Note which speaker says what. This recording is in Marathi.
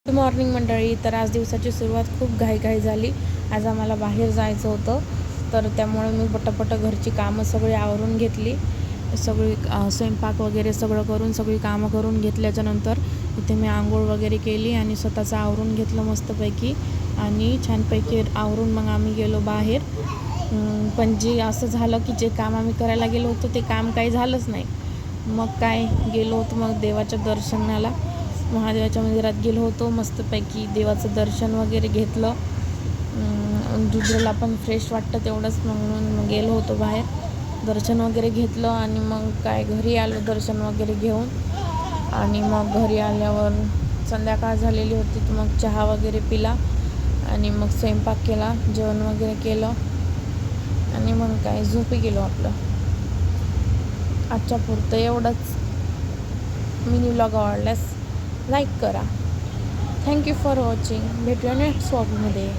Speaker 1: गुड मॉर्निंग मंडळी. तर आज दिवसाची सुरुवात खूप घाई झाली. आज आम्हाला बाहेर जायचं होतं, तर त्यामुळे मी पटापट घरची कामं सगळी आवरून घेतली. सगळी स्वयंपाक वगैरे सगळं करून सगळी कामं करून घेतल्याच्यानंतर इथे मी आंघोळ वगैरे केली आणि स्वतःचं आवरून घेतलं मस्तपैकी. आणि छानपैकी आवरून मग आम्ही गेलो बाहेर. पण जे असं झालं की जे काम आम्ही करायला गेलो होतो ते काम काही झालंच नाही. मग काय गेलो होतो मग देवाच्या दर्शनाला, महादेवाच्या मंदिरात गेलो होतो. मस्तपैकी देवाचं दर्शन वगैरे घेतलं. रुद्रला पण फ्रेश वाटतं तेवढंच म्हणून गेलो होतो बाहेर, दर्शन वगैरे घेतलं. आणि मग काय घरी आलो दर्शन वगैरे घेऊन. आणि मग घरी आल्यावर संध्याकाळ झालेली होती, तर मग चहा वगैरे पिला आणि मग स्वयंपाक केला, जेवण वगैरे केलं आणि मग काय झोपी गेलो आपलं. आजच्या पुरतं एवढंच. मिनी व्लॉग आवडल्यास लाईक करा. Thank you for watching. भेटूया नेक्स्ट व्लॉगमध्ये.